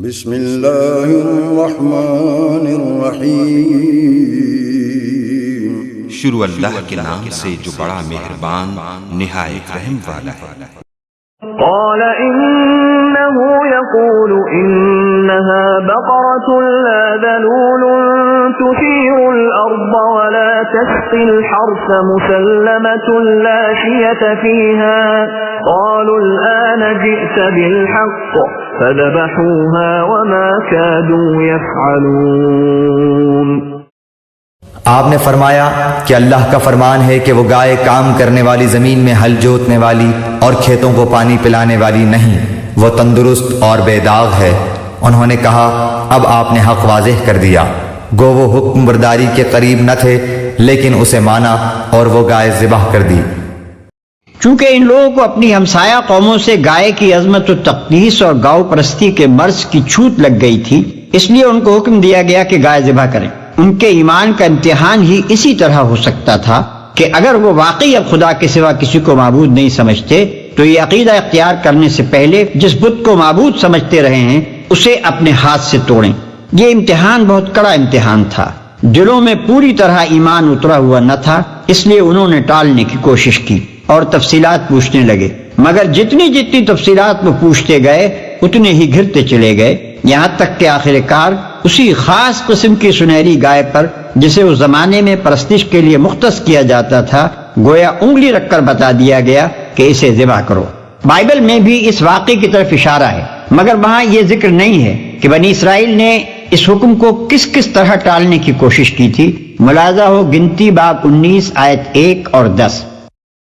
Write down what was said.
بسم اللہ الرحمن الرحیم، شروع اللہ کے نام سے جو بڑا مہربان نہایت رحم والا ہے۔ قال إنه يقول إنها بقرة لا ذلول تثير الأرض ولا تسقي الحرث مسلمة لا شية فيها قالوا الآن جئت بالحق فذبحوها وما كادوا يفعلون۔ آپ نے فرمایا کہ اللہ کا فرمان ہے کہ وہ گائے کام کرنے والی زمین میں ہل جوتنے والی اور کھیتوں کو پانی پلانے والی نہیں، وہ تندرست اور بے داغ ہے۔ انہوں نے کہا اب آپ نے حق واضح کر دیا۔ گو وہ حکم برداری کے قریب نہ تھے لیکن اسے مانا اور وہ گائے ذبح کر دی۔ چونکہ ان لوگوں کو اپنی ہمسایہ قوموں سے گائے کی عظمت و تقدیس اور گاؤ پرستی کے مرض کی چھوٹ لگ گئی تھی، اس لیے ان کو حکم دیا گیا کہ گائے ذبح کریں۔ ان کے ایمان کا امتحان ہی اسی طرح ہو سکتا تھا کہ اگر وہ واقعی اب خدا کے سوا کسی کو معبود نہیں سمجھتے تو یہ عقیدہ اختیار کرنے سے پہلے جس بت کو معبود سمجھتے رہے ہیں اسے اپنے ہاتھ سے توڑیں۔ یہ امتحان بہت کڑا امتحان تھا۔ دلوں میں پوری طرح ایمان اترا ہوا نہ تھا، اس لیے انہوں نے ٹالنے کی کوشش کی اور تفصیلات پوچھنے لگے، مگر جتنی تفصیلات وہ پوچھتے گئے اتنے ہی گھرتے چلے گئے، یہاں تک کہ آخر کار اسی خاص قسم کی سنہری گائے پر جسے اس زمانے میں پرستش کے لیے مختص کیا جاتا تھا گویا انگلی رکھ کر بتا دیا گیا کہ اسے ذبح کرو۔ بائبل میں بھی اس واقعے کی طرف اشارہ ہے، مگر وہاں یہ ذکر نہیں ہے کہ بنی اسرائیل نے اس حکم کو کس کس طرح ٹالنے کی کوشش کی تھی۔ ملاحظہ ہو گنتی باب 19 آیت 1 اور 10۔